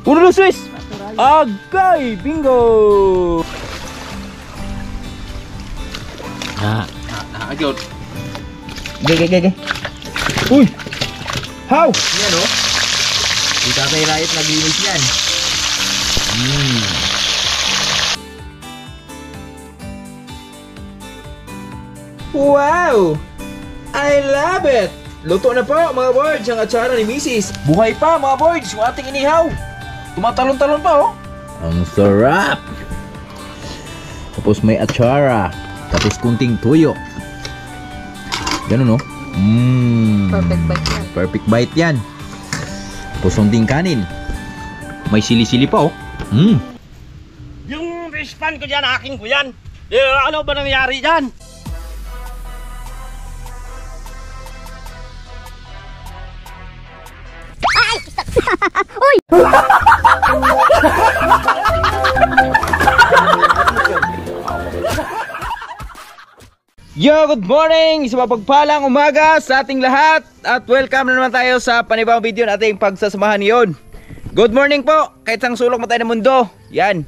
1, 2, 3. Agay! Bingo! Agad. Gege. Uy! How? Yan o. Si Tatay Riot naglinis yan. Wow! I love it! Luto na po mga boards ang atsara ni Mrs. Buhay pa mga boards yung ating inihaw. Tumatalon-talon pa oh. Ang sarap! Tapos may atsara. Tapos kunting tuyo. Ganun oh. Perfect bite yan. Perfect bite yan. Tapos kunting kanin. May sili-sili pa oh. Yung fish pan ko dyan, akin ko yan. Ano ba nangyari dyan? Uy! Yo, good morning! Sa mapagpalang umaga sa ating lahat. At welcome na naman tayo sa panibawang video na ating pagsasamahan ngayon. Good morning po! Kahit sang sulok matay ng mundo. Yan.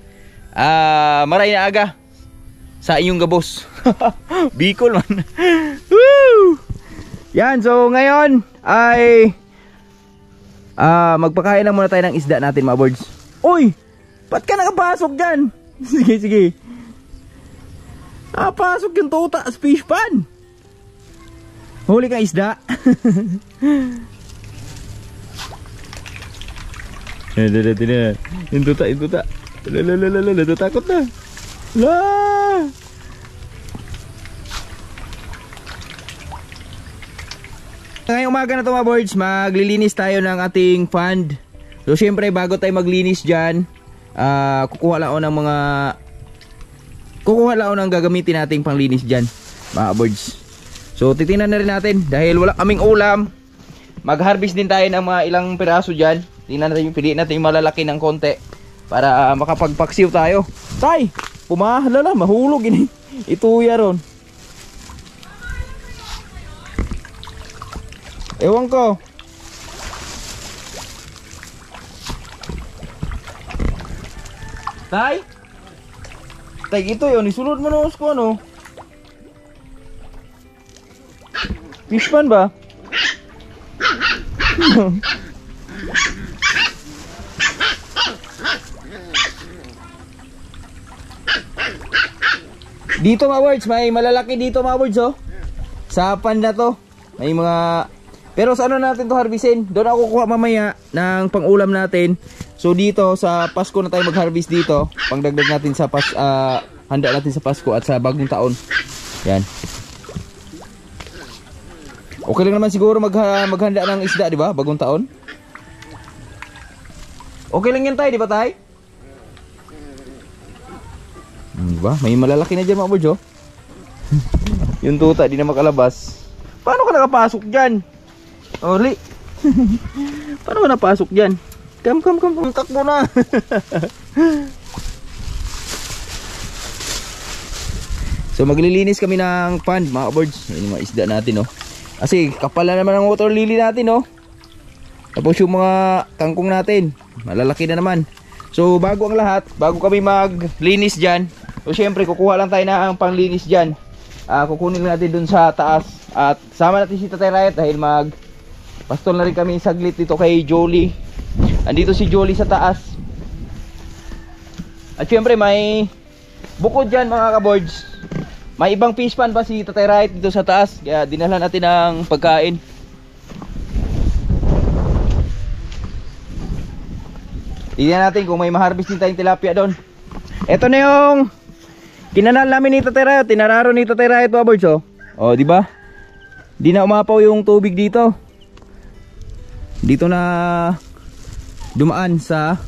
Maray na aga sa inyong gabos. Bicol man. Woo! Yan, so ngayon ay magpakain lang muna tayo ng isda natin mga boards. Uy! Ba't ka nakapasok dyan? Sige. Pasok yung tuta sa fish pan. Huli kang isda. Yung tuta. Natatakot na. Ngayong umaga na ito mga boards, maglilinis tayo ng ating pond. So syempre bago tayo maglinis dyan, kukuha lang ako ng gagamitin nating panglinis dyan mga boards. So titingnan na rin natin dahil wala kaming ulam. Mag-harvest din tayo ng mga ilang piraso dyan. Tingnan natin, piliin natin yung malalaki ng konti para makapagpaksiw tayo. Tay! Pumahalala, mahulog ini. Ituya ron. Ewan ko. Tay? Tay, ito yun. Isulod mo na ko ano. Fish pan ba? Dito mga words, may malalaki dito mga words oh. Sa pan na to. May mga... Pero sa ano natin to harvestin? Doon ako kukuha mamaya ng pang-ulam natin. So dito sa Pasko na tayo mag-harvest dito. Pangdagdag natin sa handa natin sa Pasko at sa bagong taon. Yan. Okay lang naman siguro maghanda ng isda, di ba? Bagong taon. Okay lang yan tayo, di ba tayo? Diba? May malalaki na dyan mga boards oh. Yung tuta di na makalabas. Paano ka nakapasok dyan? Oli. Paano ka napasok dyan? Come. Takbo na. So maglilinis kami ng pond mga boards. Yung mga isda natin oh. Kasi kapal na naman ang water lily natin oh. Tapos yung mga kangkong natin malalaki na naman. So bago ang lahat, bago kami maglinis dyan, so syempre kukuha lang tayo ng panglinis dyan. Kukunin natin dun sa taas. At sama natin si Tatay Riot dahil pastol na rin kami saglit dito kay Jolie. Andito si Jolie sa taas. At syempre may bukod dyan mga kaboards. May ibang fish pan pa si Tatay Riot dito sa taas. Kaya dinala natin ng pagkain. Tignan natin kung may ma-harvest din tayong tilapia doon. Ito na yung kinanal namin ni Tatay Riot. Tinararo ni Tatay Riot mga boards oh. Oh di ba? Di na umapaw yung tubig dito. Dito na dumaan sa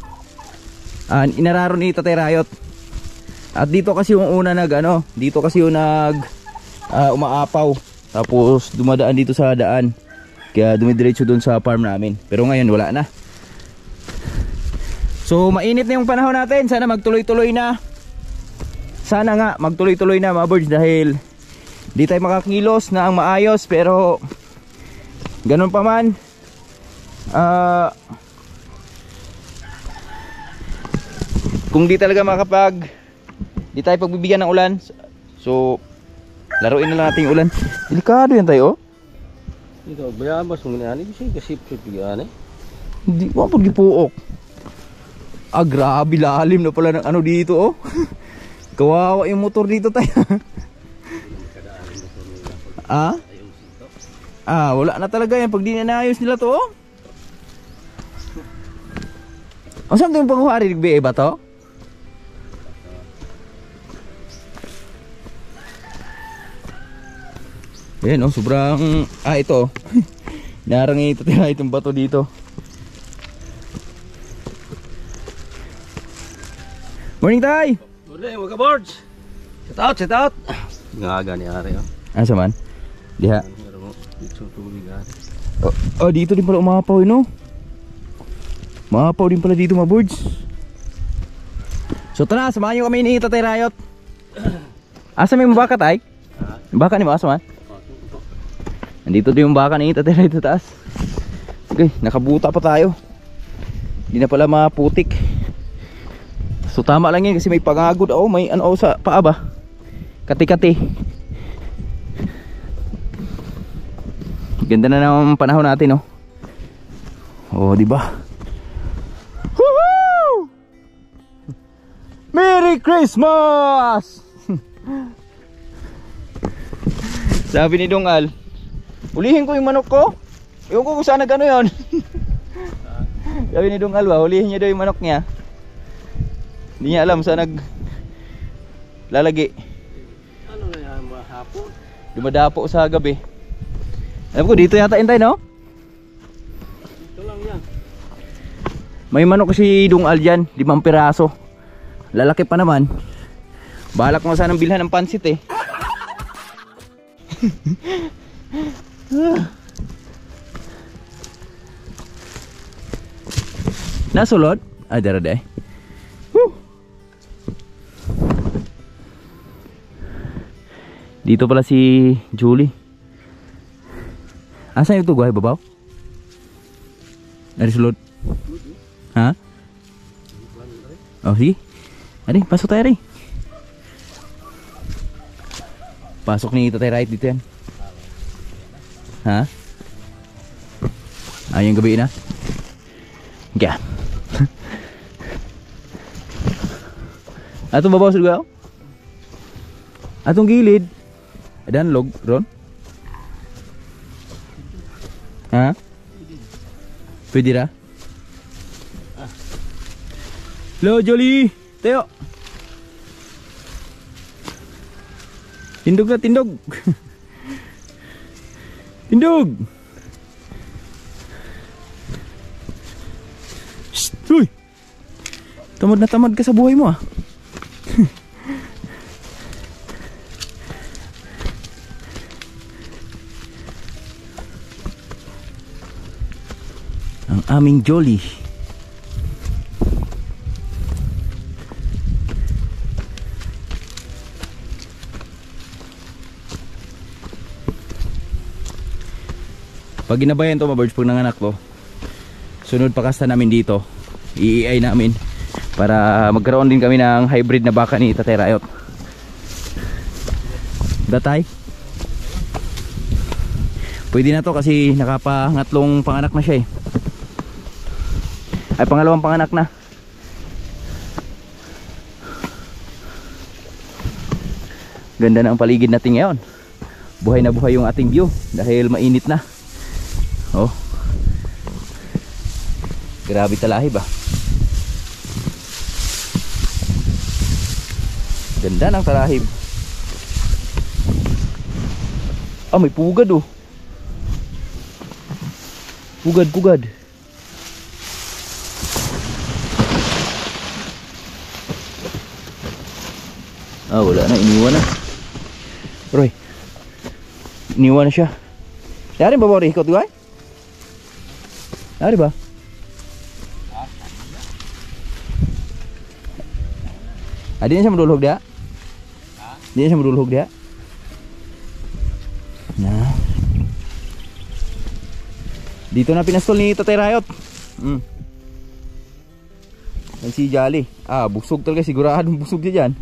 inararo ni Tatay Riot. At dito kasi yung una dito kasi yung umaapaw. Tapos dumadaan dito sa daan. Kaya dumidiretso doon sa farm namin. Pero ngayon wala na. So mainit na yung panahon natin. Sana magtuloy-tuloy na. Sana nga magtuloy-tuloy na mga birds dahil di tayo makakilos na ang maayos. Pero ganun pa man, kung di talaga di tayo pagbibigyan ng ulan, so laruin na lang natin yung ulan. Delikado yan tayo. Ito, bayabas mo nga ni kasi bigyan eh. Hindi ko pag gipuok. Grabe lalim na pala ng ano dito oh. Kawawa yung motor dito tayo. Wala na talaga yan pag di na naayos nila to oh. Ang saan yung panghuari nagbiay ba to? Ayan oh, sobrang ito. Narangi ito itong bato dito. Morning tay! Morning mga boards. Set out. Ngaga ni Ari oh. Asa man? Diha. Dito tubig Ari. Dito din pala umapaw no. Umapaw din pala dito mga boards. So tara, samahan nyo kami ni Tatay Rayot. Asa may mabaka tay? Baka ni mo asa man? Nandito din yung baka ni Tatay Rayot sa taas. Okay, nakabuta pa tayo. Hindi na pala maputik. So tama lang yan kasi may pangagod may ano sa paa ba? Kati-kati. Ganda na ng panahon natin di ba? Woohoo! Merry Christmas! Sabi ni Dongal, hulihin ko yung manok ko. Ewan ko kung saan nag-ano yun. Sabi ni Dongal ba, hulihin niya daw yung manok niya. Hindi niya alam saan naglalagi. Ano na yan hapon? Dumadapo sa gabi. Alam ko dito yata intay no? Ito lang yan. May manok si Dungal dyan, 5 piraso. Lalaki pa naman. Balak mo sanang bilhan ng pansit eh. Nasulod? Dara-day. Dito pala si Julie. Asan ito guhay babaw? Dari sulod. Ha? Sige. Ari, pasok tayo rin. Pasok ni Tatay Rayot dito yan. Ha? Yung gabi na. Kaya. Atong babaw sulod. Atong gilid. Adan log ron? Ha? Pwede ra? Hello Jolie! Teo! Tindog na, tindog! Tindog! Shhh! Uy! Tamad na tamad ka sa buhay mo Ang aming Jolie. Pag ginabayan to mga birds, pag nanganak to, sunod pakasta namin dito, i-EI namin para magkaroon din kami ng hybrid na baka ni Tatay Rayot. Datay? Pwede na to kasi nakapangatlong panganak na siya eh. Ay, pangalawang panganak na. Ganda na ang paligid natin ngayon. Buhay na buhay yung ating view dahil mainit na. Grabe talahi ba? Ganda ng talahib. May pugad Pugad. Wala na, iniwan na. Roy, iniwan na siya. Dari ba ba ikot guys? Dari ba? Di na siya madulhog dia? Di na siya madulhog dia? Nah. Dito na pinastol ni Tatay Rayot. Yan si Jolly. busog talaga, siguradong busog siya dyan.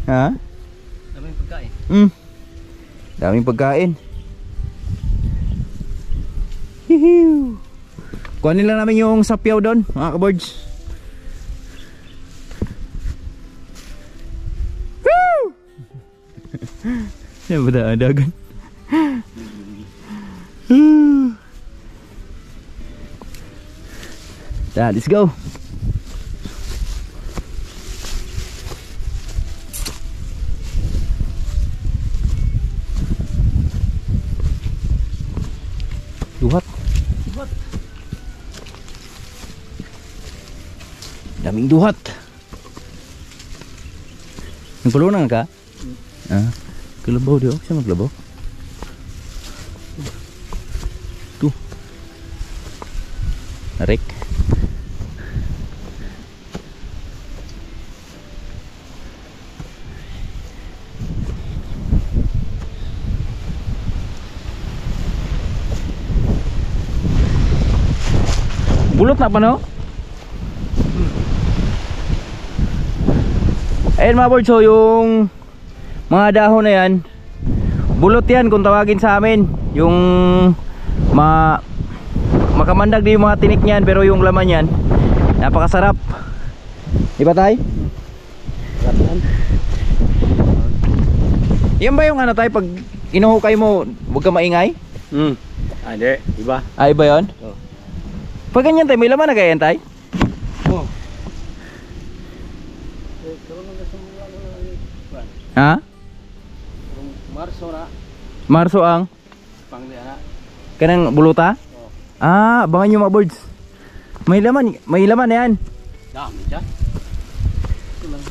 Ha? Daming pagkain. Daming pagkain. Hihiw. Kuhanin lang namin yung sapyaw doon, mga kabords. Woo! Yan ba dagan? Let's go. Duhat. Daming duhat. Nagpulungan ka? Kalabaw di ako. Siya maglabaw. Tuh. Narik. Bulot na pa no? Ayun mga board, so yung mga dahon na yan, bulot yan kung tawagin sa amin. Yung makamandag din yung mga tinik niyan, pero yung laman yan napakasarap. Di ba tay? Yan ba yung ano tay, pag inuhukay mo huwag ka maingay? Hindi, iba. Ay ba yun? Oo. Pag ganyan tay, may laman na ganyan tay? Oo. Ha? Marso na. Marso ang Pangli na. kanang buluta? Oo. Abangan nyo mga birds. May laman na yan. Dami dyan. Ito lang.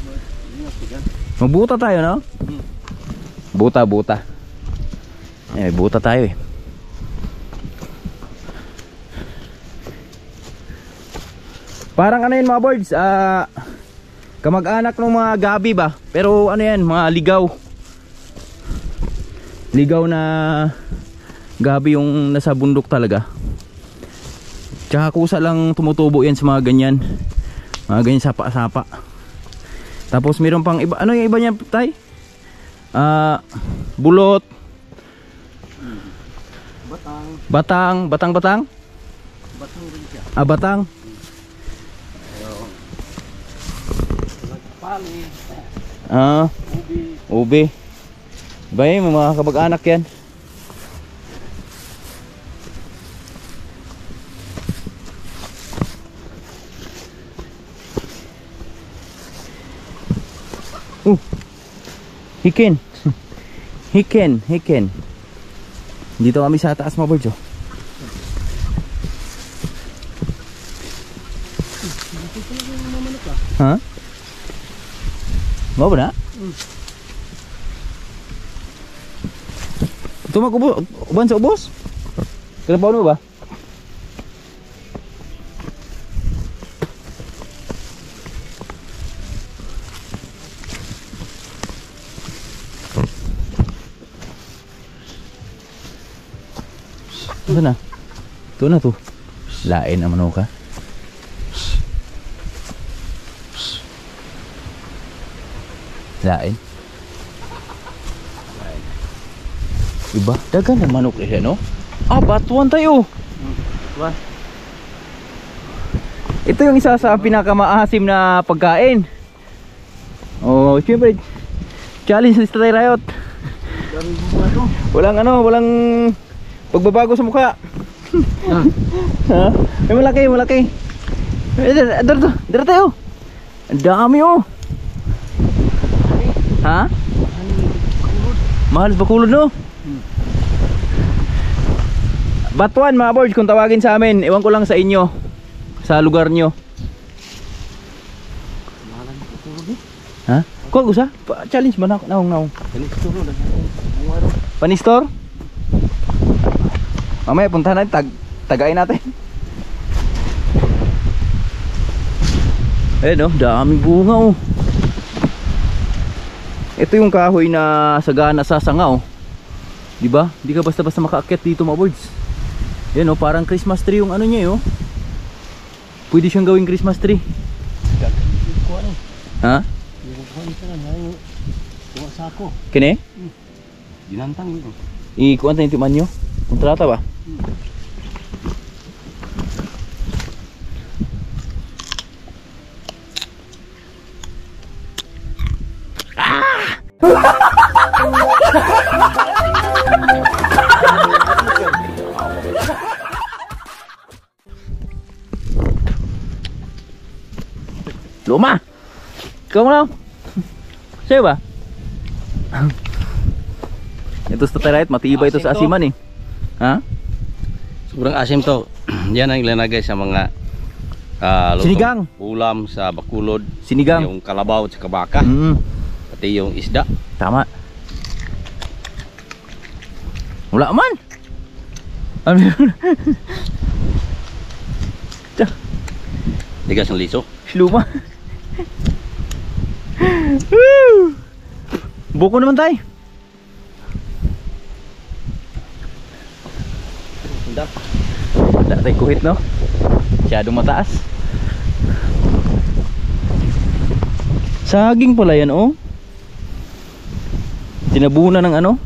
Magbuta tayo no? Buta. Buta tayo eh. Parang ano yun mga birds, kamag-anak ng mga gabi ba? Pero ano yan, mga ligaw. Ligaw na gabi yung nasa bundok talaga. Tsaka kusa lang tumutubo yan sa mga ganyan. Mga ganyan sapa-sapa. Tapos meron pang iba, ano yung iba niya tay? Bulot. Batang. Batang rin siya. batang. Pali. Ube. Ba yung mga kabag-anak yan. Hiken. Dito kami sa taas mga birds. Ha? Mau ba na? Ito uban sa ubos? Kinapaw mo ba? Ito na. Ito na to. Lain naman ako ka. Lain. Iba, dagan na manok eh, no? Batuan tayo. Ito yung isa sa pinakamaasim na pagkain. Oh, syempre challenge sa Tatay Rayot. Walang pagbabago sa mukha. Ha? Malaki. Dito tayo. Ang dami oh. Ha? Mahal bakulod no? Batuan mga boys kung tawagin sa amin. Ewan ko lang sa inyo, sa lugar nyo. Ha? Kuha gusa? Challenge ba? Naong. Panistor? Mamaya puntahan natin, tagain natin. No, daming bunga oh. Ito yung kahoy na sagana sa sanga oh. Diba? Hindi ka basta-basta makaakyat dito mga boys. Yan oh, parang Christmas tree yung ano niya oh. Pwede siyang gawing Christmas tree. Ha? Tuwa sa ako. Kini? Ginantang yun. Ikuan tayo timan nyo. Kontrata ba? Luma! Ikaw mo lang. Sa'yo ba? Ito sa tatarayat, matibay ito sa Asim to. asiman eh. Ha? Sobrang asim to. Yan ang ilalagay sa mga lutong Sinigang. ulam sa Bacolod. Sinigang. Yung kalabaw at saka baka. Pati yung isda. Tama. Wala man. Ano yun? Tigas ng liso. Luma. Buko naman tayo. Wala tayo kuhit no. Masyadong mataas. Saging pala yan oh. Tinabunan ng ano.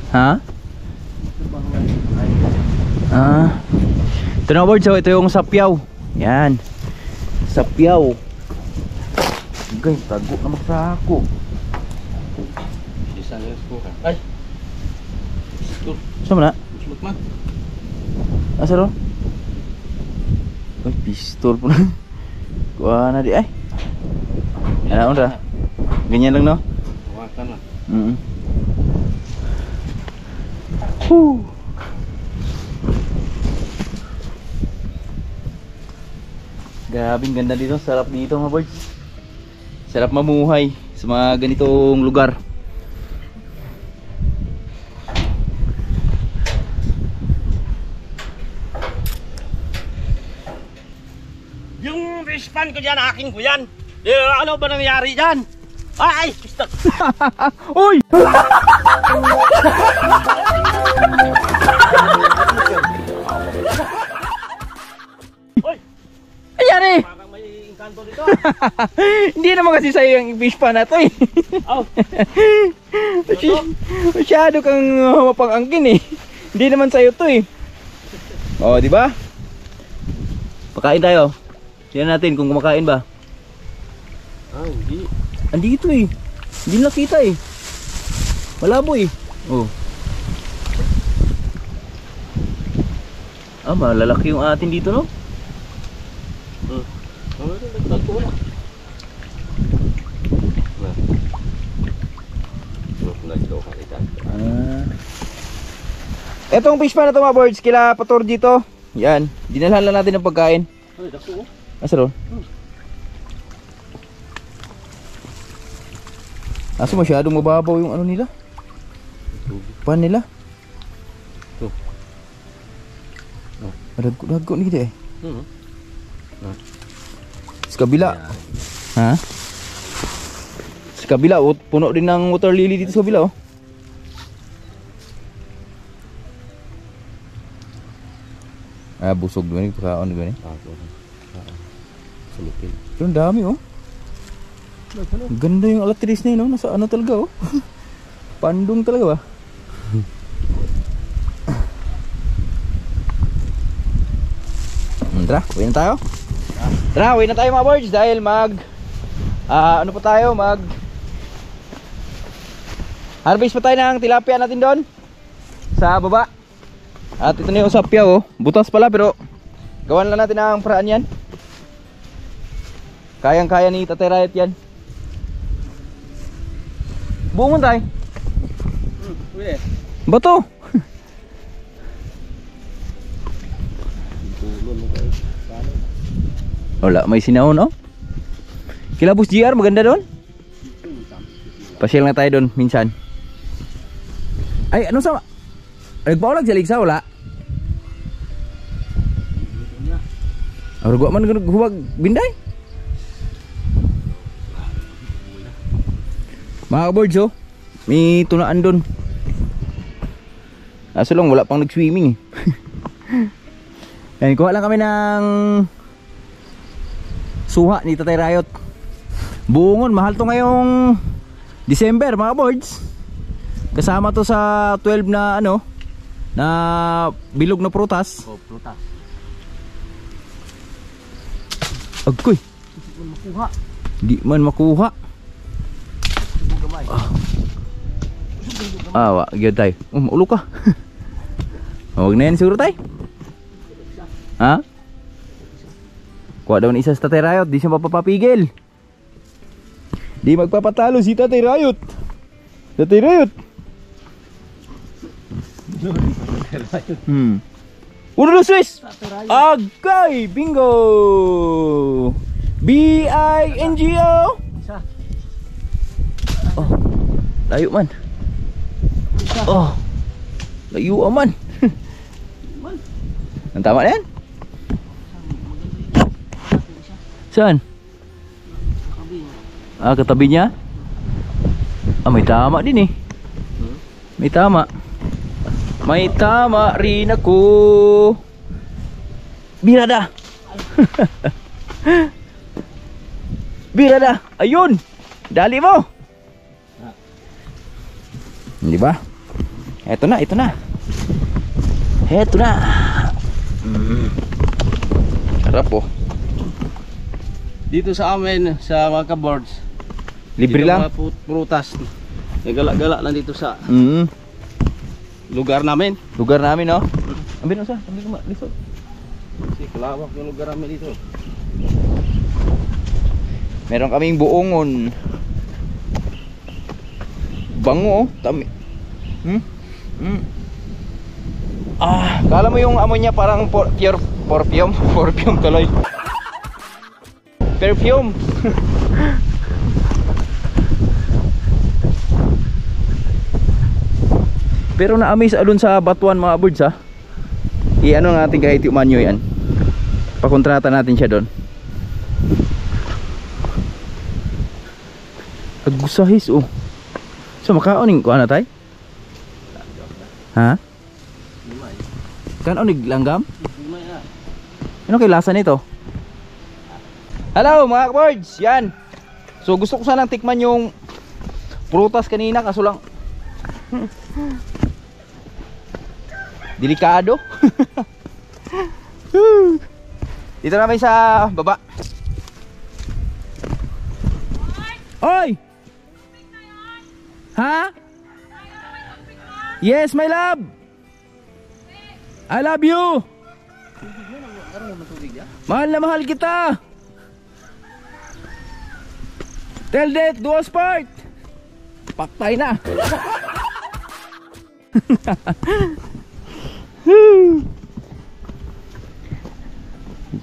Ha? Ito na board, so ito yung sapyaw. Yan. Sapyaw. Guys, tago na magsako. Isa na yung smoke. Ay! Saan mo na? Smoke man. Asa ro? Ay, pistol po na. Kuha na di ay. Ano ra? Ganyan lang no? Hawakan na. Grabing ganda dito, sarap dito mga boys. Sarap mamuhay sa mga ganitong lugar. Yung fish pan ko dyan, akin ko yan. Ano ba nangyari dyan? Ay! Pistak! Uy! Uy! Anyari? Parang may engkanto dito. Hindi naman kasi sa'yo yung fish pan na to eh. Oh! Masyado kang mapang-angkin eh. Hindi naman sa'yo to eh. Oh, di ba? Pakain tayo. Tingnan natin kung kumakain ba. Hindi. Andito eh. Hindi nakita eh. Malabo eh. Oh. Malalaki yung atin dito no? Etong fish pan na to mga birds, kila pator dito. Yan, dinalhan lang natin ng pagkain. Asa ron? Asa masyadong mababaw yung ano nila? Pan nila? Madagko ni kita eh. Sa kabila. Ha? Sa kabila, puno din ng water lily dito sa kabila oh. Busog gani, pagkaon gani. Sulupin. Pero ang dami oh. Ganda yung alatris na yun oh. Nasa ano talaga oh. Pandong talaga ba? Tara, uwi na tayo. Tara, uwi na tayo mga birds dahil ano pa tayo, harvest pa tayo ng tilapia natin doon sa baba. At ito na yung sapyaw oh. Butas pala pero gawan lang natin ang paraan yan. Kayang kaya ni Tatay Riot yan. Buong tayo. Bato. Wala, may sinahon oh. Kilabos GR, maganda doon. Pasyal na tayo doon minsan. Ay, ano sa... Nagpaulag sa ligsa, wala? Arugwa man huwag binday. Mga birds oh, May tunaan doon. Aso lang wala pang nag-swimming eh. Yan, kuha lang kami ng suha ni Tatay Rayot. Buongon, mahal to ngayong December mga boards. Kasama to sa 12 na ano, na bilog na prutas. Oh, prutas. Agkoy. Makuha. Di man makuha. Wa gyud tay. Maulo ka. Huwag na yan siguro tay. Ha? Kuha daw ng isa sa Tatay Rayot, di siya mapapapigil. Di magpapatalo si Tatay Rayot. Tatay Rayot. Uno, dos, tres. Agay, bingo. B-I-N-G-O. Oh, layo man. Oh, layo man. Ang tama na yan? Saan? Katabi niya? May tama din eh. May tama. May tama rin ako. Birada. Birada. Ayun. Dali mo. Di ba? Eto na, ito na. Eto na. Sarap po. Dito sa amin, sa mga ka-boards, Libre dito lang. mga prutas. Nagala-gala lang dito sa lugar namin. Lugar namin, no? Ambil mo sa, ambil mo, lisod. Kasi kalawak yung lugar namin dito. Meron kaming buongon. Bango, oh. Tami. Kala mo yung amo niya parang pure perfume. Perfume tuloy. Perfume. Pero na-amaze alun sa Batuan mga birds ha. I-ano natin kahit yung manyo yan. Pakontrata natin siya doon. Agusahis oh. So makaoning ko ana tay? Ha? Kan onig langgam? Ano kay lasa nito? Hello mga birds, yan. So gusto ko sanang tikman yung prutas kanina kaso lang delikado. Dito namin sa baba. Oy! Ha? Yes, my love. I love you. Mahal na mahal kita. Tell that, do us part. Paktay na.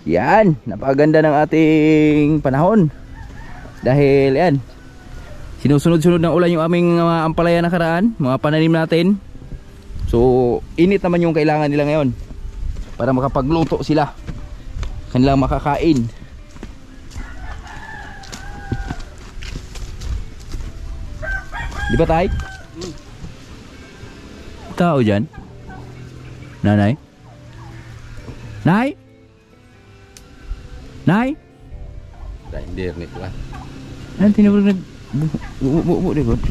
Yan, napakaganda ng ating panahon. Dahil yan, sinusunod-sunod ng ulan yung aming mga ampalaya nakaraan, mga pananim natin. So, init naman yung kailangan nila ngayon para makapagluto sila. Kanilang makakain. Di ba tay? Tao dyan? Nanay? Nay? Nay? Hindi rin ito lang. Ano tinawag nag... Bu deh bud.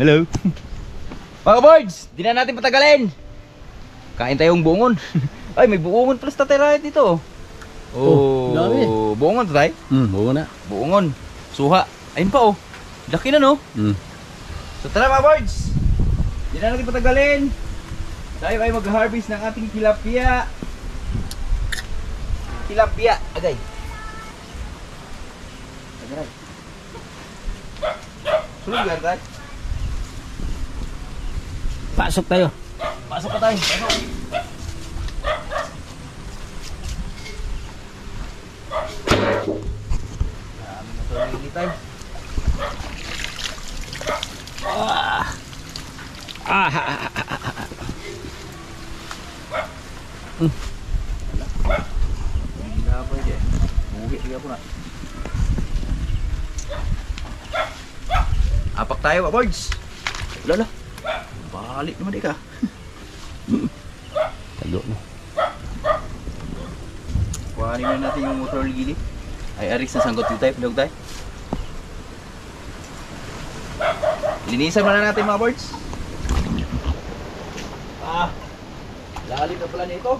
Hello. Mga boards, di na natin patagalin. Kain tayong buongon. Ay, may buongon pala sa Tatay Rayot dito. dami. Buongon to tay? Oo na. Buongon. Suha. Ayun pa oh. Laki na no. So tara mga boards. Di na natin patagalin. Tayo ay mag-harvest ng ating tilapia. Tilapia, agay. Agay. Sulog ka tayo. Pasok tayo. Pasok ka tayo. Pasok. Dami na ito nili tayo. Lagi ako na. Apak tayo, boys. Lala. Balik naman di ka. Tago na. Kuhanin na natin yung motor gili. Ay, aris na sanggot yung tayo. Pilog tayo. Linisan muna natin mga boys. Lalim na pala nito.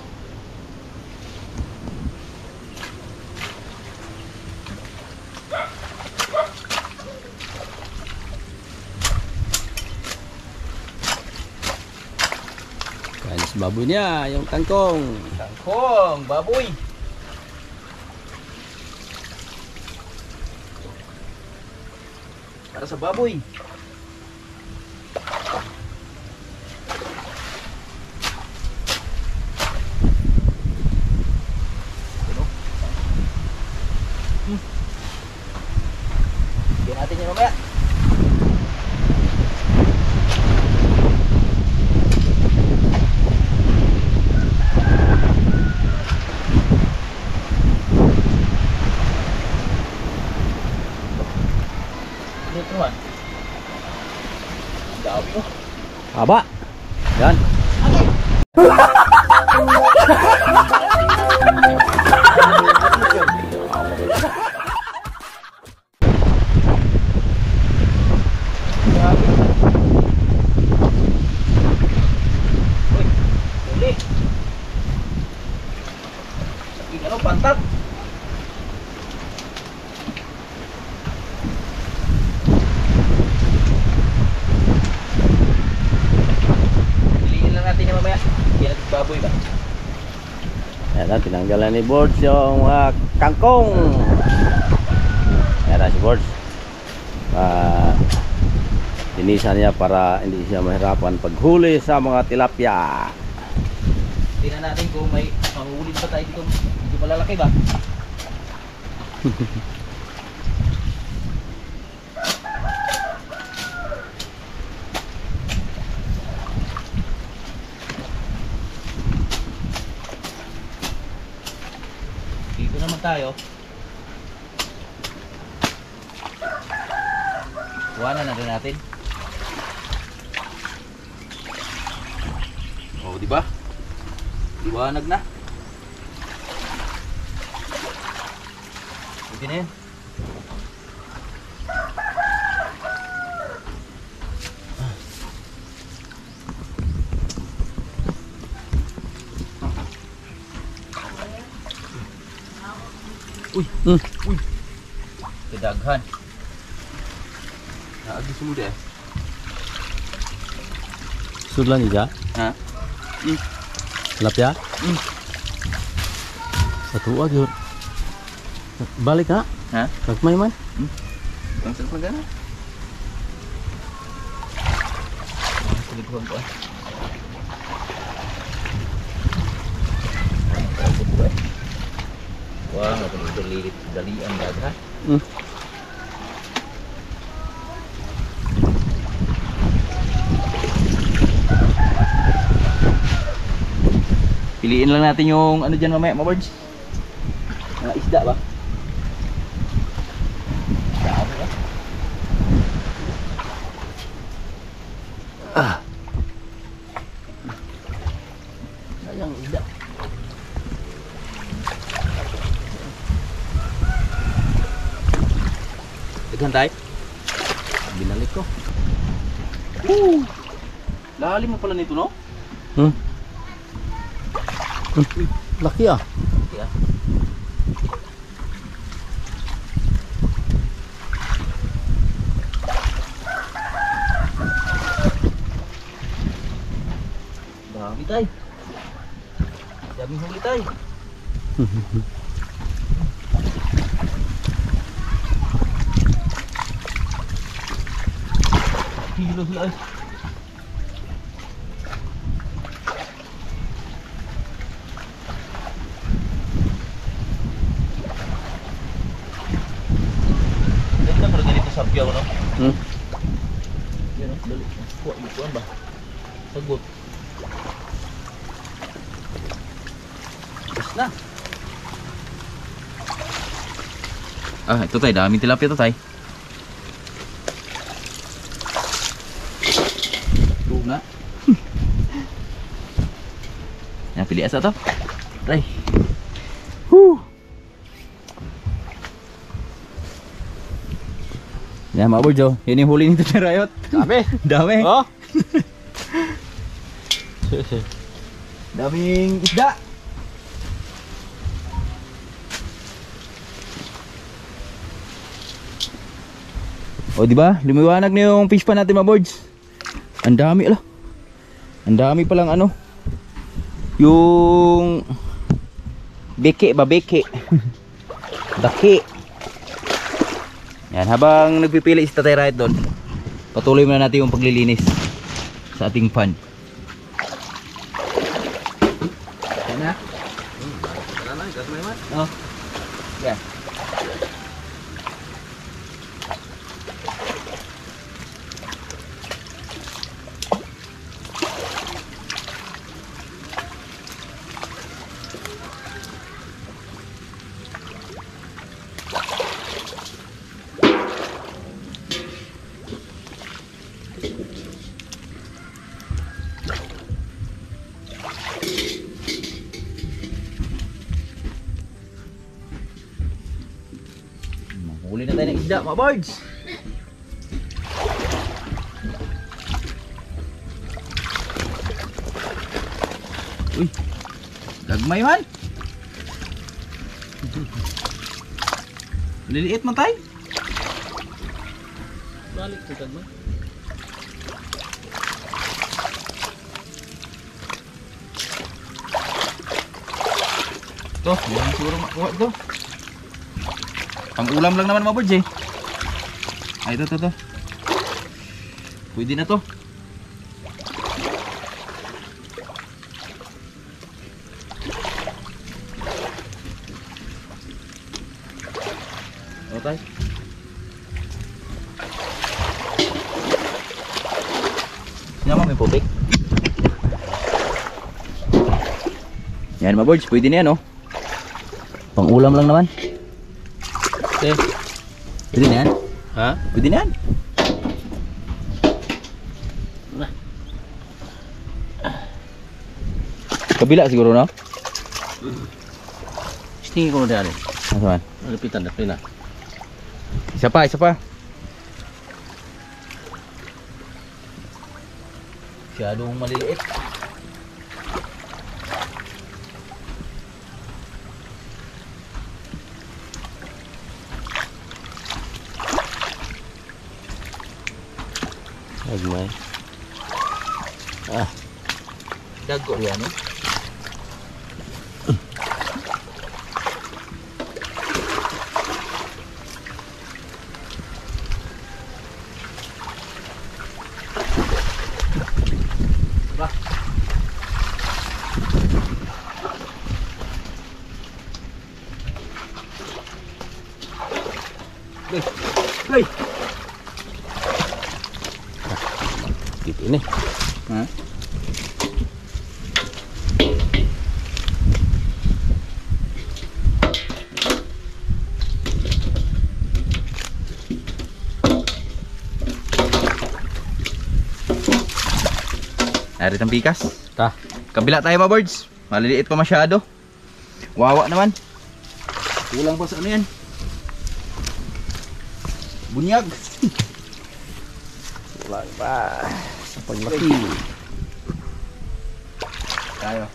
Kain sa baboy niya, yung kangkong. Kangkong, baboy. Para sa baboy. Bigyan natin yun mamaya. Dito man. Dami mo. Haba. Yan. Uy, uli. Saking ano, pantat. Piliin lang natin yung mamaya. Kaya baboy ba? Yan na, tinanggalan ni Bords yung kangkong. Yan na si Bords. Linisan niya para hindi siya mahirapan paghuli sa mga tilapia. Tingnan natin kung may manghuli pa tayo dito. Medyo malalaki ba? Dito naman tayo. Kuhanan na rin natin. Oh, di ba? Liwanag na. Pwede na yan. Uy! Uy! Kadaghan. Naagis mo deh. Sudlan niya. Ha? Tilapia? Satu yun. Balik ha? Ha? Kagmay man. Ang sarap na gana. Siliguan ko. Wah, nggak perlu terlilit dalian daghan. Piliin lang natin yung ano dyan mamaya, mga birds. Mga isda ba? Dami ba? Sayang isda. Daghan tayo. Binalik ko. Lalim mo pala nito, no? Laki ah. Yeah. Dami tayo. Daming huli tayo. Kilo sila ay. Ganda pero ganito sabyaw, no? Yan, no? Dali. Kuha, ikuan ba? Sagot. Is na. Ah, ito tay, daming tilapia to tay. Tuna. Yan, pili asa to. Tay. Yan mga boys, oh. Yan yung huli nito ni Rayot. Dami. Dami. Oh. Daming isda. O di ba? Lumiwanag na yung fish pan natin mga boys. Ang dami ala. Ang dami pa lang ano. Yung beke ba beke. Daki. Yan, habang nagpipili si Tatay Riot doon, patuloy muna natin yung paglilinis sa ating pan. Yan na. Oh. Yan. Huli na tayo ng isda mga boys. Uy, gagmay man. Liliit man tayo. Balik ko kagman. Ito, yan siguro makuha ito. Pang ulam lang naman mga boys eh. Ay, ito. Pwede na to. O tayo. Sinama may pupik. Yan mga boys, pwede na yan oh. Pang ulam lang naman. Okay. Pwede na yan? Ha? Pwede na yan? Kabila siguro no? Tingin ko na dyan. Nasaan? Lapitan na, pina. Isa pa. Masyadong maliliit. Agmay. Ah, Dago yan eh. Hey. gitu ini. Hah? Ari tang pikas. Tah. Kabila tayo mga birds. Maliliit pa masyado. Wawa naman. Kulang pa sa ano yan. Bunyag. Kulang pa sa paglaki. Tayo.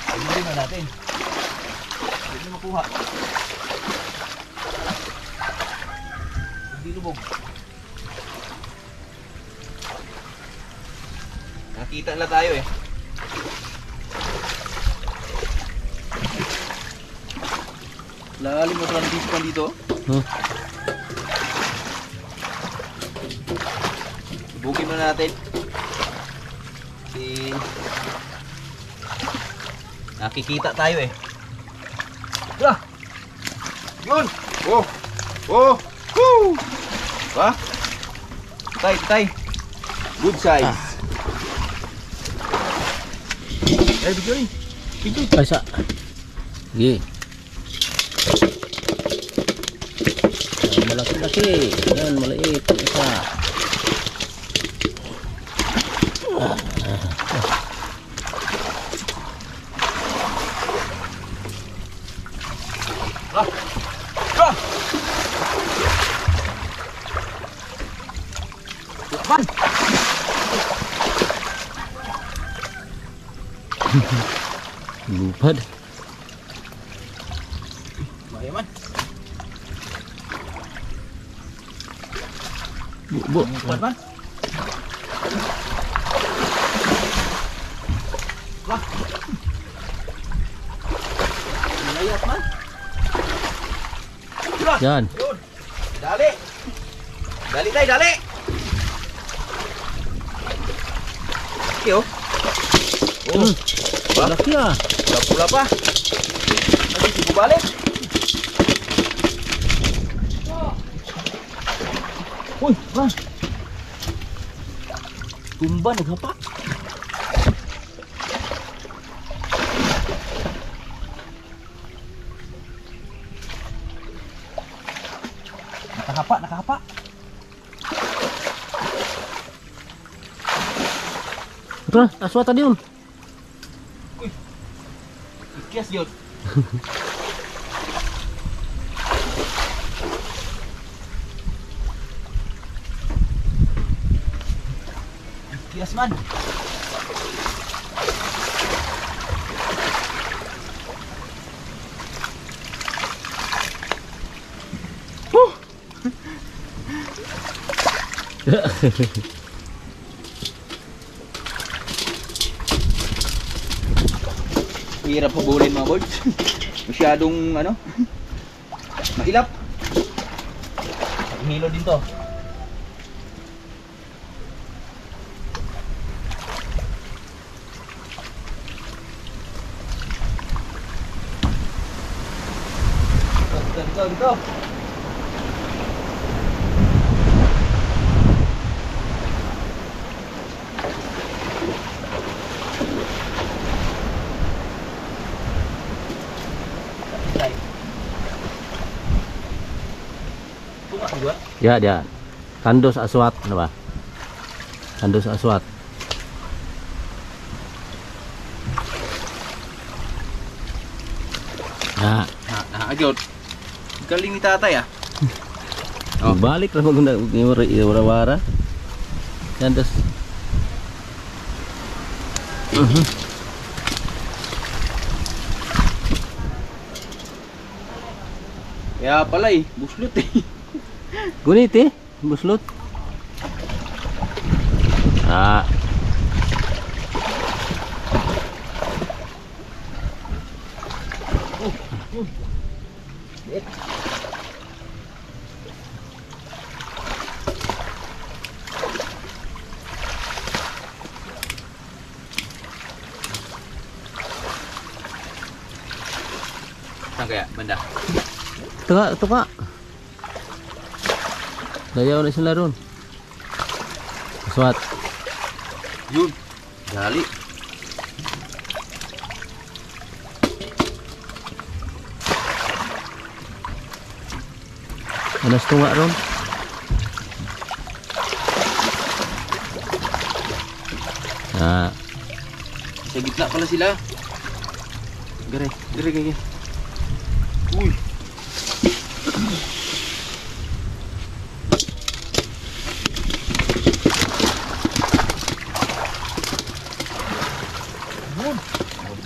Ayun na natin. Hindi na makuha. Hindi lubog. Nakita na tayo eh. Lalim mo sa tispan dito. Subukin muna natin. Nakikita tayo eh. Tara! Yun! Oh! Oh! Woo! Ba? Tay. Good size. Eh, video rin. Kasa. Sige. Malaki-laki. Yan, maliit. Isa. Lupad. Mayaman. Bu. Lupad man. Wah. Layat man. Yan. Yun. Dali. Dali tay, dali. Okay, oh. Oh. Malaki ah. Pula pa. Lagi sibu balik. Uy, bang. Tumba naghapak. Nakahapa. Ito, aswat tadi yun. Ikias yun. Ikias man. Hirap habulin mga boys. Masyadong ano, mailap. Hilo din to. Dito. Ya dia. Tandus aswat apa? Tandus aswat. Nah, Agad. Galing ni tatay ah. balik lah maganda wara-wara. Tandus. Ya pala eh, buslot eh. Gunit eh, buslot. Ah. Saan kaya banda? Tuka. Dayaw na sila ron. Aswat. Yun. Dali. Anas tunga ron. Ah, Sa gitna pala sila. Gare. Uy.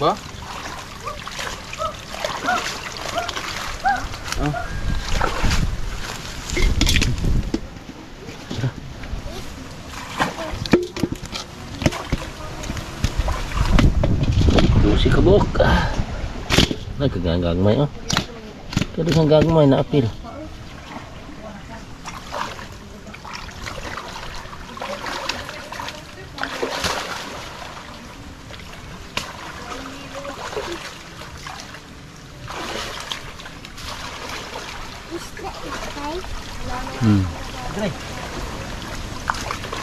Ba? si kabok. Ay, kagagagmay oh. Kada sang gagmay na apil.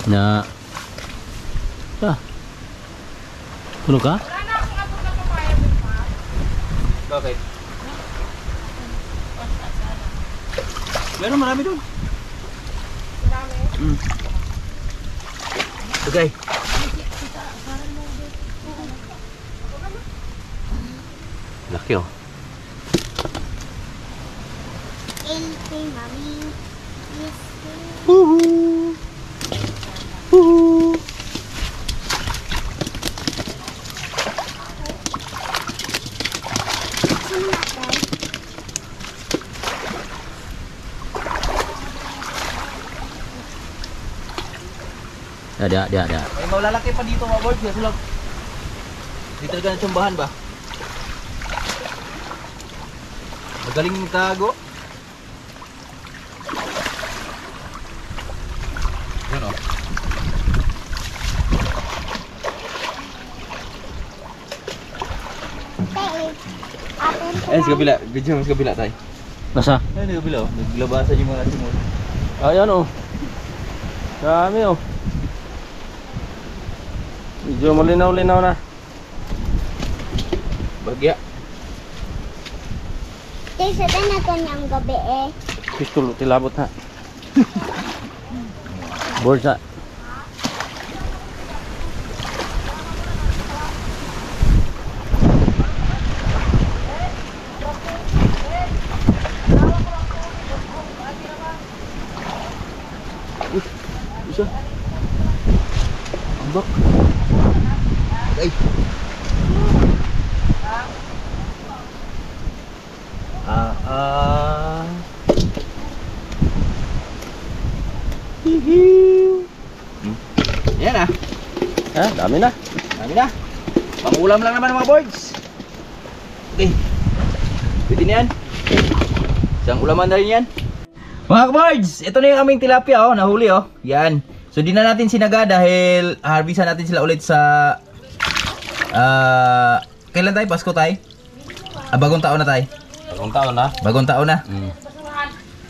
Na. Ah. Puno ka? Bakit? Meron marami doon. Marami? Okay. Laki oh. Mami. Dia. May maulalaki pa dito mga boys. Kasi lang. Di talaga natsambahan ba? Magaling magtago. Yan o. Ayun sa kabila. Video mo sa kabila tayo. Nasa? Ayun sa kabila o. Naglabasan yung mga simul. Ayan oh. Dami oh. Medyo malinaw-linaw na. Bagya. Tay, sa na to niyang gabi eh. Pistol, tilabot ha. Board sa. Isa. Ambak. Ay. Yan ah. Ha, dami na. Dami na. Pangulam lang naman mga boys. Okay. Pwede na yan. Isang ulaman na rin yan. Mga boys, ito na yung aming tilapia oh, nahuli oh. Yan. So di na natin sinaga dahil harvestan natin sila ulit sa kailan tayo? Pasko tayo? Bagong taon na tayo. Bagong taon na. Bagong taon na.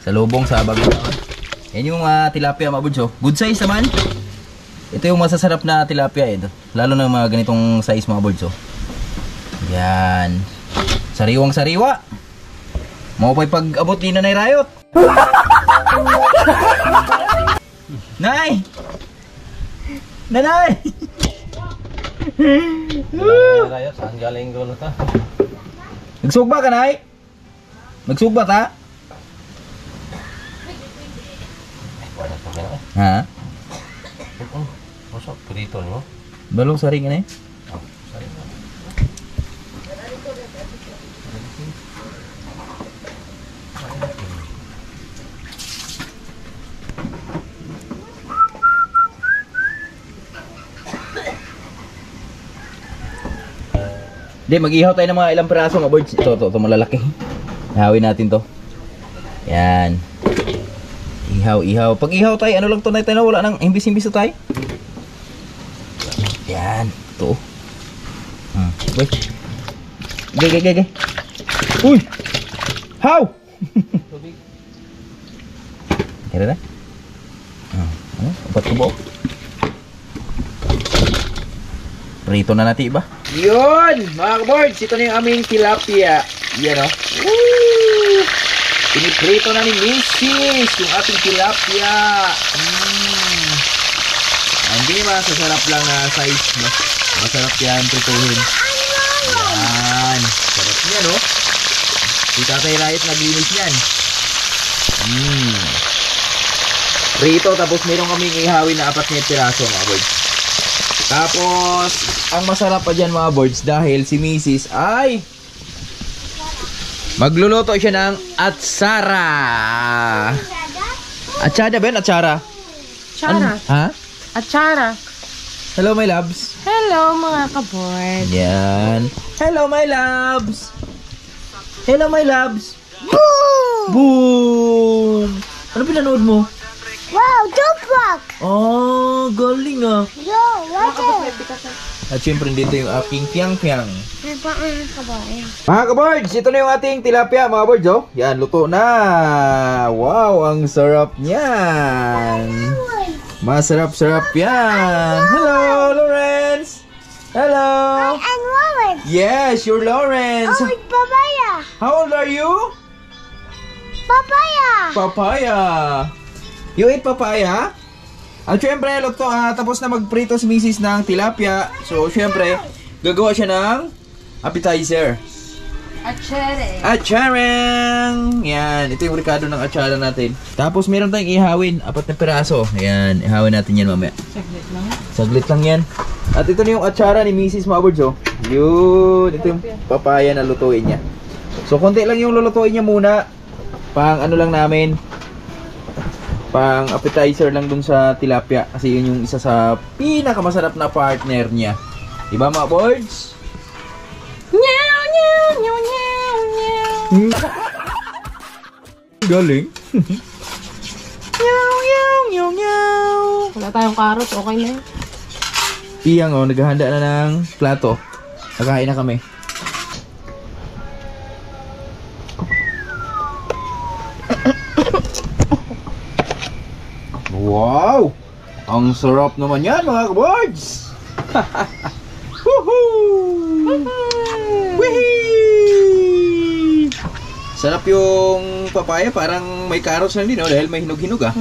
Sa lubong sa bagong taon. Yan yung tilapia mga boys oh. Good size naman. Ito yung masasarap na tilapia eh. Lalo na mga ganitong size mga boys oh. Yan. Sariwang sariwa. Mau pa'y pag-abot din na nairayot. Nay! Nanay! Rayot, saan galing ko na ta? Nagsugba ka, Nay? Nagsugba ta? Ha? Masok, prito nyo? Balong saring na eh. Hindi, mag-ihaw tayo ng mga ilang piraso mga boys. Ito malalaki. Ihawin natin to. Yan. Ihaw. Pag ihaw tayo, ano lang to na tayo, wala nang imbis-imbis to tayo. Yan. Ito. Wait. Gay. Uy! How? Kira na? Ano? Upat ko buo. Prito na natin iba. Yun! Mga boards, ito na yung aming tilapia. Yan o. Woo! Piniprito na ni Mrs. yung ating tilapia. Hindi masasarap lang na size. Masarap yan, prituhin. Yan. Sarap yan o. Si Tatay Riot naglinis yan. Prito, tapos meron kaming ihawin na 4 na piraso mga boards. Tapos, ang masarap pa dyan mga boards dahil si Mrs. ay magluluto siya ng atsara. Atsara ba yun? Atsara? Chara. Ha? Atsara. Hello my loves. Hello mga kaboard. Yan. Hello my loves. Hello my loves. Boom! Boom! Ano pinanood mo? Wow, Tupac! Oh, galing ah. Yo, what is? At syempre dito yung aking piang-piang. May paan ka ba? Mga kaboards, ito na yung ating tilapia mga boards oh. Yan, luto na. Wow, ang sarap niyan. Masarap-sarap yan. Hello, Lawrence. Hello. And Robert. Yes, you're Lawrence. Oh, it's papaya. How old are you? Papaya. Papaya. You eat papaya? At syempre, tapos na magprito si Mrs. ng tilapia. So, syempre, gagawa siya ng appetizer. Achere. Acharang! Yan, ito yung rekado ng atsara natin. Tapos meron tayong ihawin, 4 na piraso. Ayan, ihawin natin yan mamaya. Saglit lang. Saglit lang yan. At ito na yung atsara ni Mrs. Mawards, oh. Yun, ito yung papaya na lutuin niya. So, konti lang yung lulutuin niya muna. Pang ano lang namin, pang appetizer lang dun sa tilapia. Kasi yun yung isa sa pinakamasarap na partner niya. Diba mga boards? Nyaw, nyaw, nyaw, nyaw, nyaw. Galing. Nyaw, nyaw, nyaw, nyaw. Wala tayong carrot, okay na yun. Iyang, oh, naghahanda na ng plato. Nakain na kami. Wow! Ang sarap naman yan mga kaboards! Woohoo! Wihee! Sarap yung papaya, parang may carrots lang din, oh, dahil may hinog-hinog ah.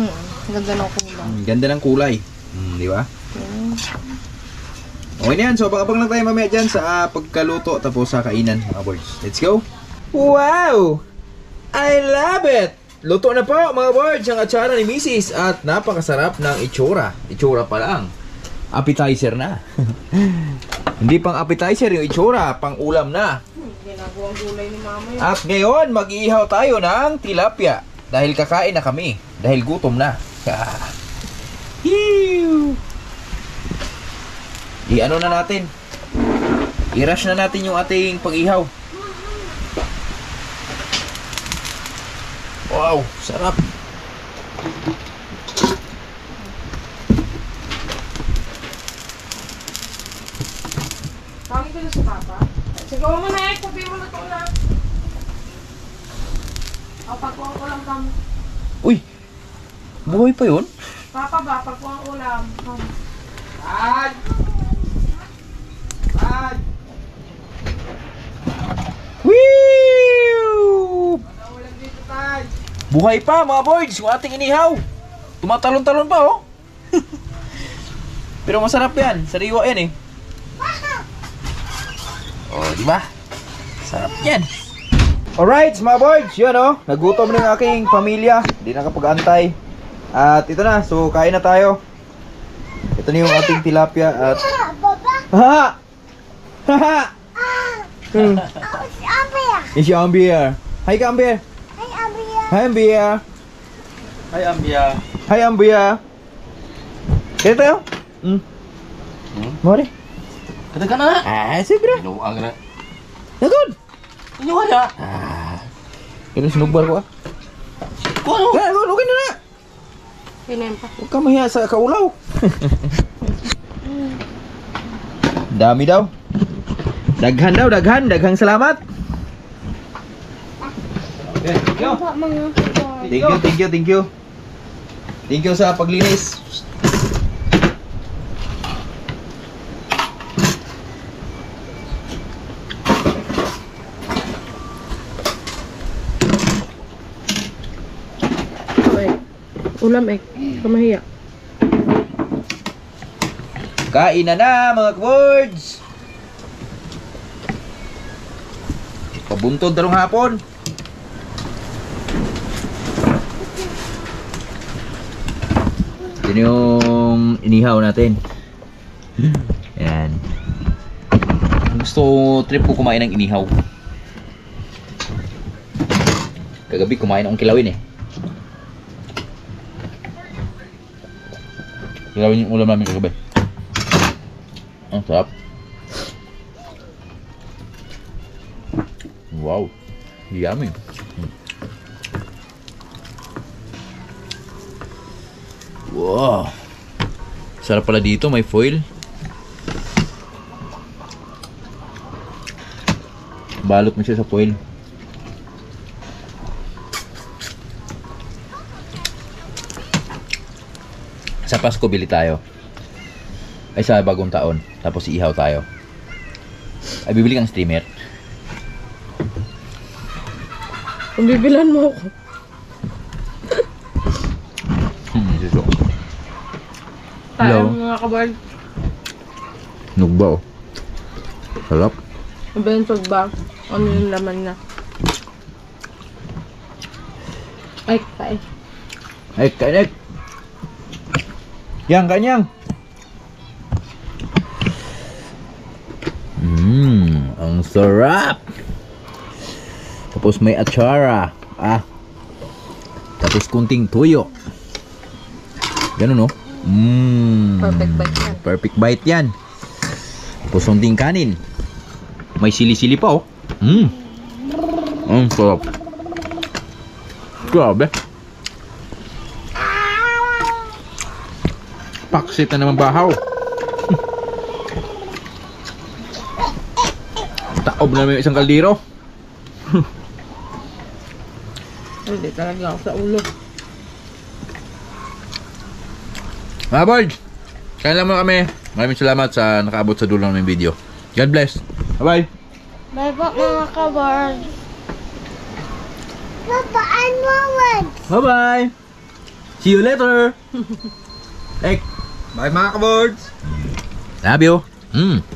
Ganda ng kulay. Ganda ng kulay. Di ba? Okay na yan, so abang-abang lang tayo mamaya dyan sa pagkaluto tapos sa kainan mga boards. Let's go! Wow! I love it! Luto na po mga boards ang atsara ni Mrs. At napakasarap ng itsura. Itsura pa lang. Appetizer na. Hindi pang appetizer yung itsura, pang ulam na. Ginagawang gulay ni mama yun. At ngayon, mag-iihaw tayo ng tilapia. Dahil kakain na kami. Dahil gutom na. Hiu! I-ano na natin. I-rush na natin yung ating pag-ihaw. Wow, sarap. Tawagin ko na si Papa. Sigaw mo na eh, kubi mo na ito na. O, pagkuhan ko lang kami. Uy, buhay pa yun? Papa ba, pagkuhan ko lang. Woo! Buhay pa mga boys, yung ating inihaw. Tumatalon-talon pa oh. Pero masarap yan, sariwa yan eh. Oh, di ba? Sarap yan. Alright mga boys, yun oh. Nagutom na yung aking pamilya. Hindi nakapag-antay. At ito na, so kain na tayo. Ito na yung ating tilapia at... Baba. Haha! Haha! Oh, si Abia. Is si Ambier. Hi ka Ambier. Hi, Abia. Hi Ambier. Ay, Ambia. Hi Ambier. Kaya tayo? Mari. Kata ka na. Ah, siguro. Inuang na. Nagod. Inuang na. Kaya sinugbar ko ah. Kuno. Kaya nagod, okay na na. Pinempa. Huwag ka mahiya sa kaulaw. Dami daw. Daghan daw, daghan. Daghang salamat. Okay, thank you. Apa mga kapor. Thank you, thank you, thank you. Thank you sa paglinis. Ulam eh. Kamahiya. Kain na mga kawords. Pabuntod dalong hapon. Yun yung inihaw natin. Yan. Gusto trip ko kumain ng inihaw. Kagabi kumain akong kilawin eh. Kilawin yung ulam namin kagabi. Ang sarap. Wow. Yummy. Wow. Sarap pala dito, may foil. Balot mo siya sa foil. Sa Pasko bili tayo. Ay sa bagong taon. Tapos iihaw tayo. Ay bibili kang steamer. Kung bibilan mo ako. Suso. Tayo Hello. mga kabal. Nugba oh. Sarap. Bentog ba? Ano yung laman na? Ay, kain. Ay, kain. Yang, kanyang. Ang sarap. Tapos may atsara. Tapos kunting tuyo. Ganun, no? Perfect bite yan. Perfect bite yan. Tapos kunting kanin. May sili-sili pa, oh. Ang sarap. Grabe. Paksit na naman bahaw. Taob na may isang kaldero. Hindi talaga ako sa ulo. Mga boys, kain lang muna kami. Maraming salamat sa nakaabot sa dulo ng video. God bless. Bye-bye. Bye po mga kabord. Papaan mo, Wad. Bye-bye. See you later. Bye mga kabords. Love you.